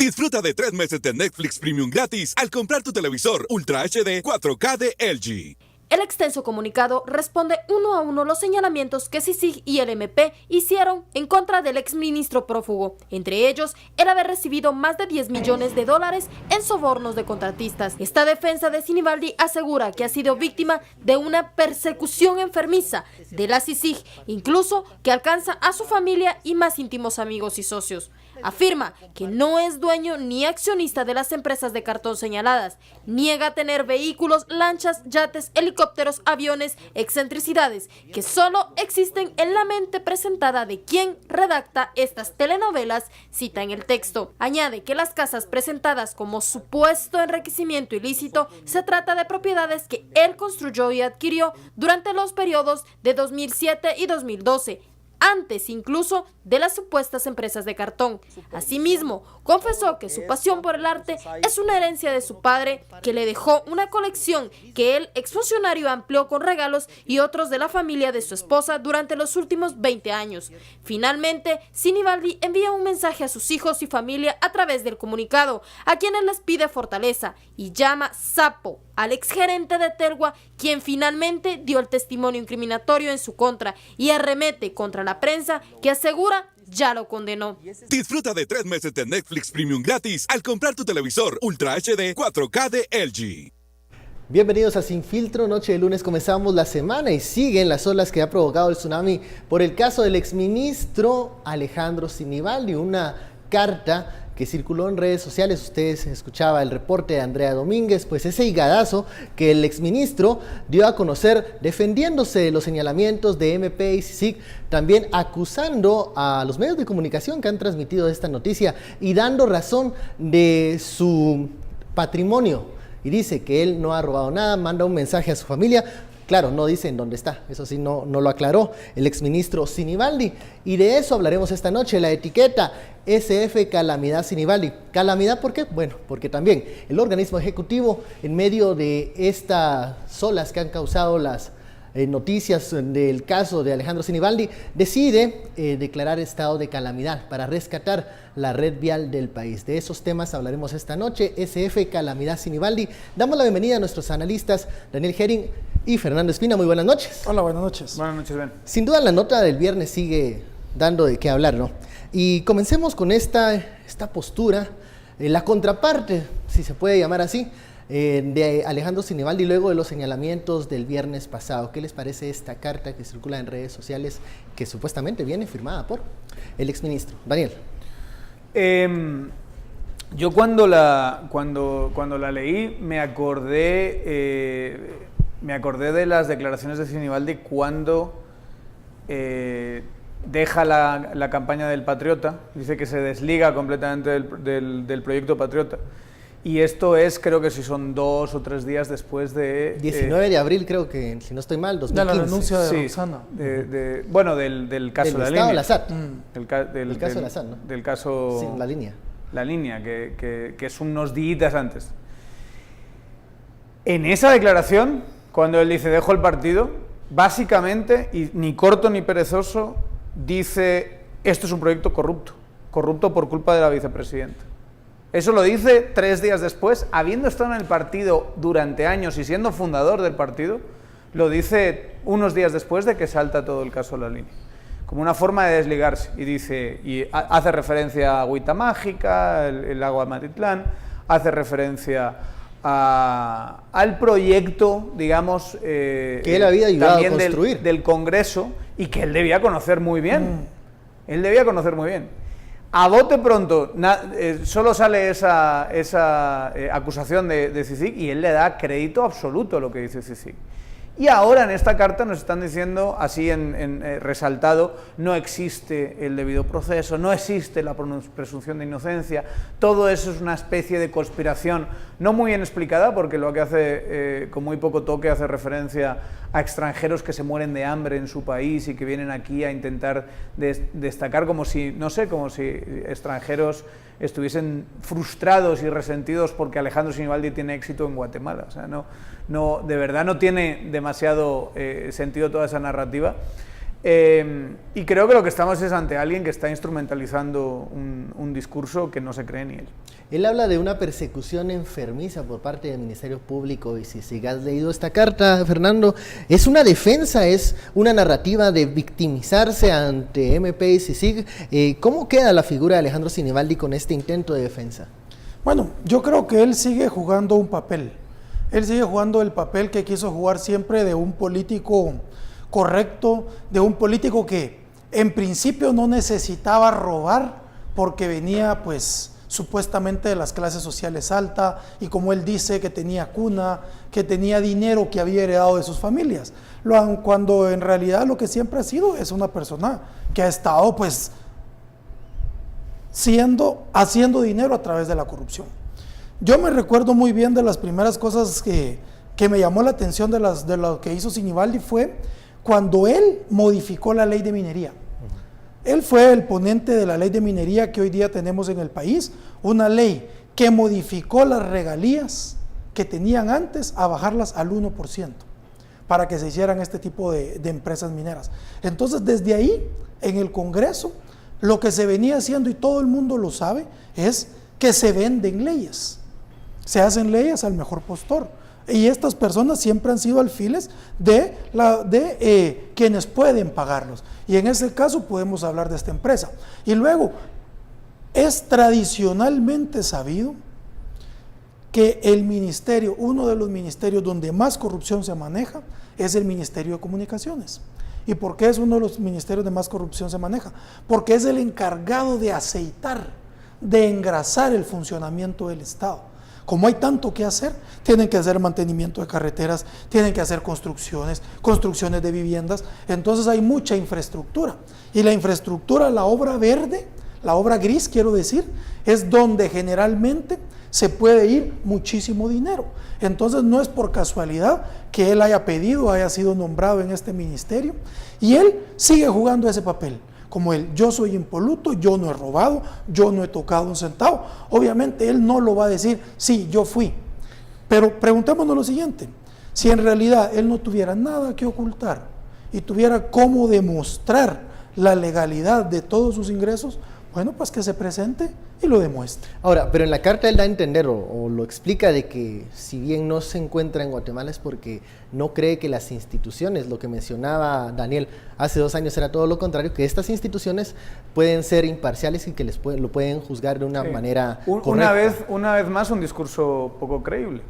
Disfruta de 3 meses de Netflix Premium gratis al comprar tu televisor Ultra HD 4K de LG. El extenso comunicado responde uno a uno los señalamientos que CICIG y el MP hicieron en contra del exministro prófugo, entre ellos el haber recibido más de 10 millones de dólares en sobornos de contratistas. Esta defensa de Sinibaldi asegura que ha sido víctima de una persecución enfermiza de la CICIG, incluso que alcanza a su familia y más íntimos amigos y socios. Afirma que no es dueño ni accionista de las empresas de cartón señaladas, niega tener vehículos, lanchas, yates, helicópteros, aviones, excentricidades, que solo existen en la mente presentada de quien redacta estas telenovelas, cita en el texto. Añade que las casas presentadas como supuesto enriquecimiento ilícito se trata de propiedades que él construyó y adquirió durante los periodos de 2007 y 2012, antes incluso de las supuestas empresas de cartón. Asimismo, confesó que su pasión por el arte es una herencia de su padre, que le dejó una colección que el exfuncionario amplió con regalos y otros de la familia de su esposa durante los últimos 20 años. Finalmente, Sinibaldi envía un mensaje a sus hijos y familia a través del comunicado, a quienes les pide fortaleza y llama sapo al exgerente de Telgua, quien finalmente dio el testimonio incriminatorio en su contra y arremete contra la prensa que asegura ya lo condenó. Disfruta de 3 meses de Netflix Premium gratis al comprar tu televisor Ultra HD 4K de LG. Bienvenidos a Sin Filtro. Noche de lunes comenzamos la semana y siguen las olas que ha provocado el tsunami por el caso del exministro Alejandro Sinibaldi. Una carta que circuló en redes sociales, ustedes escuchaba el reporte de Andrea Domínguez, pues ese higadazo que el exministro dio a conocer defendiéndose de los señalamientos de MP y CICIG, también acusando a los medios de comunicación que han transmitido esta noticia y dando razón de su patrimonio. Y dice que él no ha robado nada, manda un mensaje a su familia. Claro, no dice en dónde está, eso sí no lo aclaró el exministro Sinibaldi. Y de eso hablaremos esta noche, la etiqueta SF Calamidad Sinibaldi. ¿Calamidad por qué? Bueno, porque también el organismo ejecutivo, en medio de estas olas que han causado las noticias del caso de Alejandro Sinibaldi, decide declarar estado de calamidad para rescatar la red vial del país. De esos temas hablaremos esta noche, SF Calamidad Sinibaldi. Damos la bienvenida a nuestros analistas, Daniel Herring y Fernando Espina. Muy buenas noches. Hola, buenas noches. Buenas noches, Ben. Sin duda la nota del viernes sigue dando de qué hablar, ¿no? Y comencemos con esta postura, la contraparte, si se puede llamar así, de Alejandro Sinibaldi luego de los señalamientos del viernes pasado. ¿Qué les parece esta carta que circula en redes sociales que supuestamente viene firmada por el exministro? Daniel. Yo cuando la leí me acordé de las declaraciones de Sinibaldi cuando deja la campaña del Patriota, dice que se desliga completamente del proyecto Patriota. Y esto es, creo que si son 2 o 3 días después de... 19 de abril, creo que, si no estoy mal, 2015. De la renuncia de sí, Roxana. Bueno, del caso de la línea. Del Estado Del caso de la SAT, ¿no? Del caso... Sí, la línea. La línea, que es unos días antes. En esa declaración, cuando él dice, dejo el partido, básicamente, y ni corto ni perezoso, dice, esto es un proyecto corrupto por culpa de la vicepresidenta. Eso lo dice 3 días después, habiendo estado en el partido durante años y siendo fundador del partido, lo dice unos días después de que salta todo el caso de la línea, como una forma de desligarse. Y dice, y hace referencia a Agüita Mágica, el agua de Matitlán, hace referencia al proyecto, digamos, que él había ayudado a construir del Congreso y que él debía conocer muy bien. Él debía conocer muy bien. A bote pronto, solo sale esa acusación de CICIG y él le da crédito absoluto a lo que dice CICIG. Y ahora en esta carta nos están diciendo, así resaltado, no existe el debido proceso, no existe la presunción de inocencia, todo eso es una especie de conspiración no muy bien explicada, porque lo que hace, con muy poco toque, hace referencia a extranjeros que se mueren de hambre en su país y que vienen aquí a intentar destacar como si, no sé, como si extranjeros estuviesen frustrados y resentidos porque Alejandro Sinibaldi tiene éxito en Guatemala. O sea, no, de verdad no tiene demasiado sentido toda esa narrativa. Y creo que lo que estamos es ante alguien que está instrumentalizando un discurso que no se cree ni él. Él habla de una persecución enfermiza por parte del Ministerio Público y si has leído esta carta, Fernando, es una defensa, es una narrativa de victimizarse ante MP y CICIG. ¿Cómo queda la figura de Alejandro Sinibaldi con este intento de defensa? Bueno, yo creo que él sigue jugando un papel. Él sigue jugando el papel que quiso jugar siempre de un político correcto, de un político que en principio no necesitaba robar porque venía pues supuestamente de las clases sociales altas y como él dice que tenía cuna, que tenía dinero que había heredado de sus familias, cuando en realidad lo que siempre ha sido es una persona que ha estado pues haciendo dinero a través de la corrupción. Yo me recuerdo muy bien de las primeras cosas que me llamó la atención de lo que hizo Sinibaldi fue cuando él modificó la ley de minería. Él fue el ponente de la ley de minería que hoy día tenemos en el país, una ley que modificó las regalías que tenían antes a bajarlas al 1% para que se hicieran este tipo de empresas mineras. Entonces, desde ahí, en el Congreso, lo que se venía haciendo, y todo el mundo lo sabe, es que se venden leyes. Se hacen leyes al mejor postor. Y estas personas siempre han sido alfiles de quienes pueden pagarlos. Y en ese caso podemos hablar de esta empresa. Y luego, es tradicionalmente sabido que el ministerio, uno de los ministerios donde más corrupción se maneja, es el Ministerio de Comunicaciones. ¿Y por qué es uno de los ministerios de más corrupción se maneja? Porque es el encargado de aceitar, de engrasar el funcionamiento del Estado. Como hay tanto que hacer, tienen que hacer mantenimiento de carreteras, tienen que hacer construcciones de viviendas, entonces hay mucha infraestructura. Y la infraestructura, la obra verde, la obra gris, quiero decir, es donde generalmente se puede ir muchísimo dinero. Entonces no es por casualidad que él haya pedido, haya sido nombrado en este ministerio, y él sigue jugando ese papel. Como él, yo soy impoluto, yo no he robado, yo no he tocado un centavo. Obviamente él no lo va a decir, sí, yo fui. Pero preguntémonos lo siguiente, si en realidad él no tuviera nada que ocultar y tuviera cómo demostrar la legalidad de todos sus ingresos, bueno, pues que se presente y lo demuestre. Ahora, pero en la carta él da a entender o lo explica de que si bien no se encuentra en Guatemala es porque no cree que las instituciones, lo que mencionaba Daniel hace 2 años era todo lo contrario, que estas instituciones pueden ser imparciales y que lo pueden juzgar de una manera correcta. Una vez más un discurso poco creíble.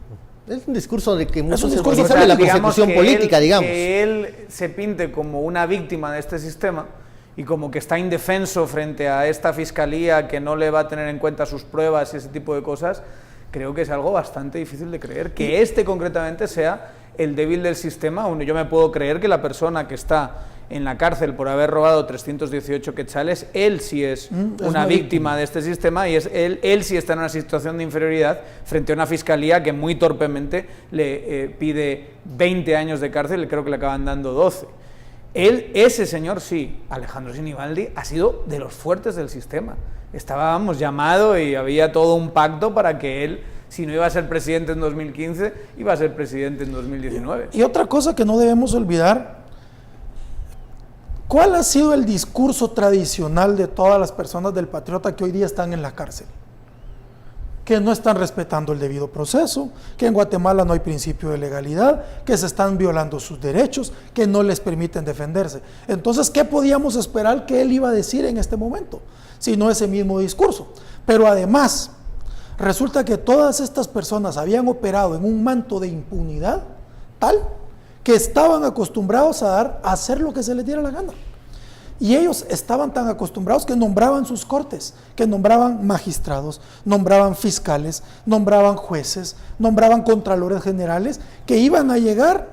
Es un discurso de que muchos se discurso de la persecución política, digamos. Que él se pinte como una víctima de este sistema y como que está indefenso frente a esta fiscalía que no le va a tener en cuenta sus pruebas y ese tipo de cosas, creo que es algo bastante difícil de creer. Que este concretamente sea el débil del sistema. Yo me puedo creer que la persona que está en la cárcel por haber robado 318 quetzales, él sí es una víctima de este sistema y él sí está en una situación de inferioridad frente a una fiscalía que muy torpemente le pide 20 años de cárcel, creo que le acaban dando 12. Ese señor sí, Alejandro Sinibaldi, ha sido de los fuertes del sistema. Estábamos llamado y había todo un pacto para que él, si no iba a ser presidente en 2015, iba a ser presidente en 2019. Y otra cosa que no debemos olvidar, ¿cuál ha sido el discurso tradicional de todas las personas del Patriota que hoy día están en la cárcel? Que no están respetando el debido proceso, que en Guatemala no hay principio de legalidad, que se están violando sus derechos, que no les permiten defenderse. Entonces, ¿qué podíamos esperar que él iba a decir en este momento? Si no ese mismo discurso. Pero además, resulta que todas estas personas habían operado en un manto de impunidad tal que estaban acostumbrados a hacer lo que se les diera la gana. Y ellos estaban tan acostumbrados que nombraban sus cortes, que nombraban magistrados, nombraban fiscales, nombraban jueces, nombraban contralores generales, que iban a llegar,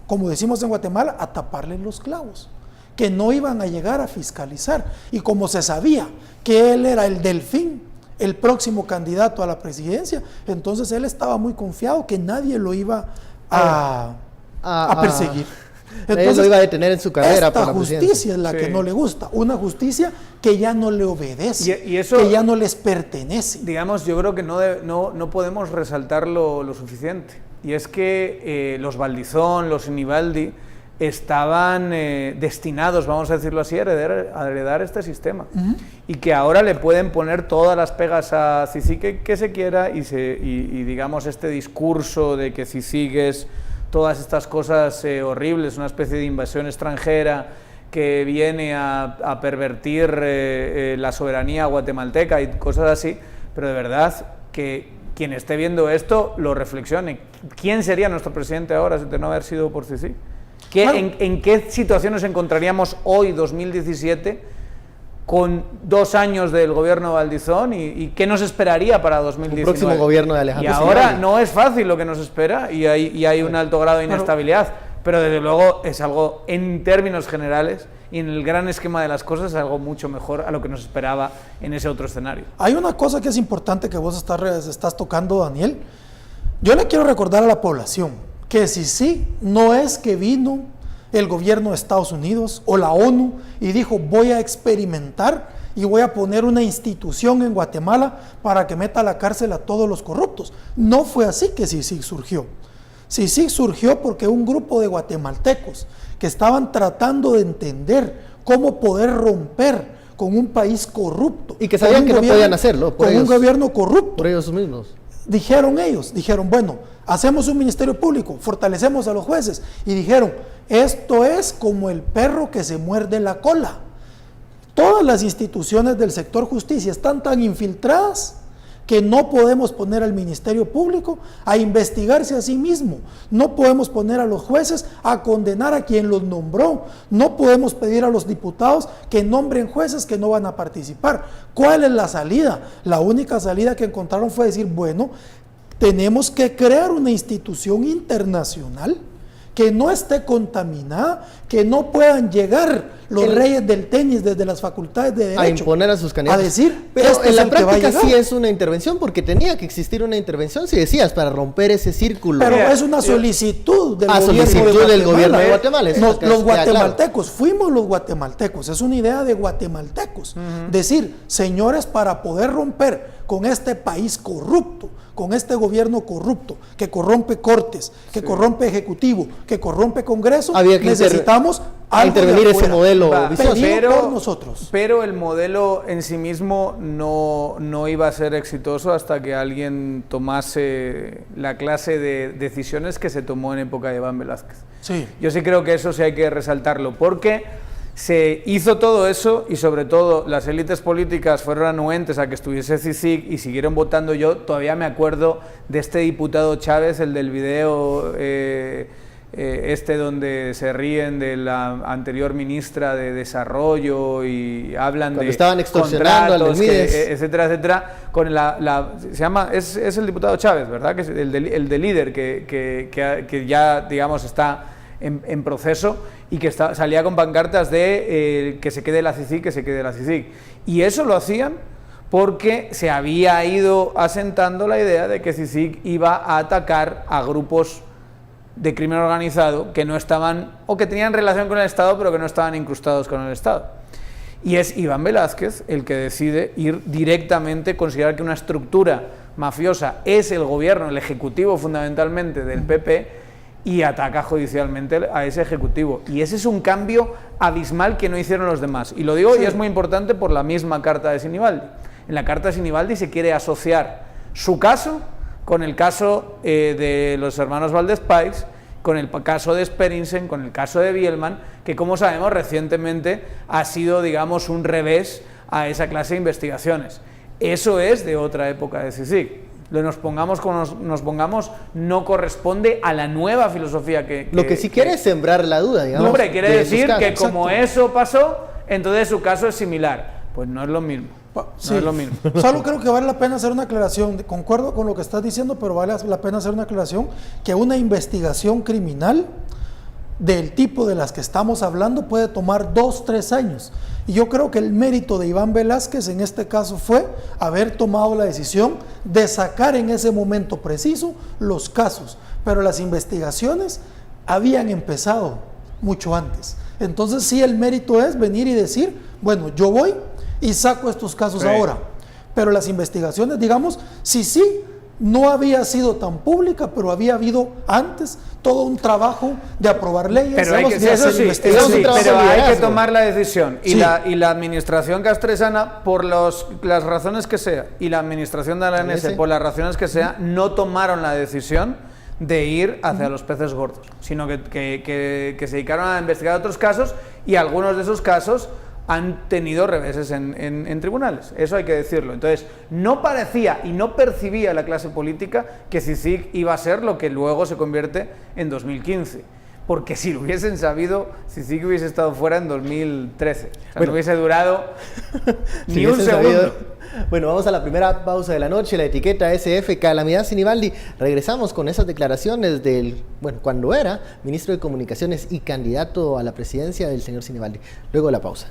como decimos en Guatemala, a taparles los clavos, que no iban a llegar a fiscalizar. Y como se sabía que él era el delfín, el próximo candidato a la presidencia, entonces él estaba muy confiado que nadie lo iba a perseguir. Entonces, él lo iba a detener en su carrera. Esta justicia es la que no le gusta, una justicia que ya no le obedece, y eso, que ya no les pertenece. Digamos, yo creo que no podemos resaltarlo lo suficiente, y es que los Valdizón, los Sinibaldi, estaban destinados, vamos a decirlo así, a heredar este sistema. Y que ahora le pueden poner todas las pegas a CICIG que se quiera y digamos este discurso de que CICIG es todas estas cosas horribles, una especie de invasión extranjera que viene a pervertir la soberanía guatemalteca y cosas así, pero de verdad que quien esté viendo esto lo reflexione. ¿Quién sería nuestro presidente ahora de no haber sido por CICIG? ¿En qué situación nos encontraríamos hoy, 2017, con 2 años del gobierno de Valdizón y qué nos esperaría para 2019? El próximo gobierno de Alejandro Y ahora Sinibaldi. no es fácil lo que nos espera y hay un alto grado de inestabilidad, pero desde luego es algo, en términos generales y en el gran esquema de las cosas, es algo mucho mejor a lo que nos esperaba en ese otro escenario. Hay una cosa que es importante que vos estás tocando, Daniel. Yo le quiero recordar a la población que CICIG no es que vino el gobierno de Estados Unidos o la ONU y dijo voy a experimentar y voy a poner una institución en Guatemala para que meta a la cárcel a todos los corruptos. No fue así que CICIG surgió. CICIG surgió porque un grupo de guatemaltecos que estaban tratando de entender cómo poder romper con un país corrupto. Y que sabían que no podían hacerlo. Con un gobierno corrupto. Por ellos mismos. Dijeron, bueno, hacemos un ministerio público, fortalecemos a los jueces. Y dijeron, esto es como el perro que se muerde la cola. Todas las instituciones del sector justicia están tan infiltradas que no podemos poner al Ministerio Público a investigarse a sí mismo, no podemos poner a los jueces a condenar a quien los nombró, no podemos pedir a los diputados que nombren jueces que no van a participar. ¿Cuál es la salida? La única salida que encontraron fue decir, bueno, tenemos que crear una institución internacional que no esté contaminada, que no puedan llegar los reyes del tenis desde las facultades de derecho a imponer a sus candidatos. A decir, pero en la práctica sí es una intervención, porque tenía que existir una intervención, si decías, para romper ese círculo. Pero es una solicitud del gobierno de Guatemala. Los guatemaltecos, fuimos los guatemaltecos, es una idea de guatemaltecos. Decir, señores, para poder romper con este país corrupto, con este gobierno corrupto, que corrompe cortes, que corrompe ejecutivo, que corrompe congreso, necesitamos intervenir ese modelo por nosotros. Pero el modelo en sí mismo no iba a ser exitoso hasta que alguien tomase la clase de decisiones que se tomó en época de Iván Velázquez. Sí. Yo sí creo que eso sí hay que resaltarlo, porque se hizo todo eso y sobre todo las élites políticas fueron anuentes a que estuviese CICIG y siguieron votando. Yo todavía me acuerdo de este diputado Chávez, el del video donde se ríen de la anterior ministra de Desarrollo y hablan cuando de estaban extorsionando contratos, al Mides, etcétera, etcétera, con se llama, es el diputado Chávez, ¿verdad? Que es el de líder que ya, digamos, está en proceso y que salía con pancartas de que se quede la CICIG, que se quede la CICIG. Y eso lo hacían porque se había ido asentando la idea de que CICIG iba a atacar a grupos de crimen organizado que no estaban, o que tenían relación con el Estado, pero que no estaban incrustados con el Estado. Y es Iván Velázquez el que decide ir directamente, considerar que una estructura mafiosa es el gobierno, el ejecutivo fundamentalmente del PP, y ataca judicialmente a ese ejecutivo. Y ese es un cambio abismal que no hicieron los demás. Y lo digo, y es muy importante, por la misma carta de Sinibaldi. En la carta de Sinibaldi se quiere asociar su caso con el caso de los hermanos Valdés Pais, con el caso de Sperensen, con el caso de Bielman, que como sabemos recientemente ha sido, digamos, un revés a esa clase de investigaciones. Eso es de otra época de CICIG. Nos pongamos como nos pongamos, no corresponde a la nueva filosofía que lo que sí quiere es sembrar la duda, digamos. Hombre, quiere decir que exacto, como eso pasó, entonces su caso es similar. Pues no es lo mismo. Sí. No es lo mismo. Solo creo que vale la pena hacer una aclaración. Concuerdo con lo que estás diciendo, pero vale la pena hacer una aclaración que una investigación criminal del tipo de las que estamos hablando puede tomar 2-3 años. Y yo creo que el mérito de Iván Velázquez en este caso fue haber tomado la decisión de sacar en ese momento preciso los casos, pero las investigaciones habían empezado mucho antes. Entonces sí, el mérito es venir y decir, bueno, yo voy y saco estos casos ahora, pero las investigaciones, digamos, sí, no había sido tan pública, pero había habido antes todo un trabajo de aprobar leyes. Pero hay que, de hacer investigaciones. pero hay que tomar la decisión. Y, Sí. la administración castresana, por las razones que sea, y la administración de la ANS, por las razones que sea, no tomaron la decisión de ir hacia los peces gordos, sino que se dedicaron a investigar otros casos, y algunos de esos casos han tenido reveses en tribunales, eso hay que decirlo. Entonces, no parecía y no percibía la clase política que CICIG iba a ser lo que luego se convierte en 2015, porque si lo hubiesen sabido, CICIG hubiese estado fuera en 2013, o sea, Bueno. no hubiese durado Si ni un hubiesen segundo. sabido. Bueno, vamos a la primera pausa de la noche, la etiqueta SF, Calamidad Sinibaldi. Regresamos con esas declaraciones del, bueno, cuando era ministro de Comunicaciones y candidato a la presidencia del señor Sinibaldi. Luego de la pausa.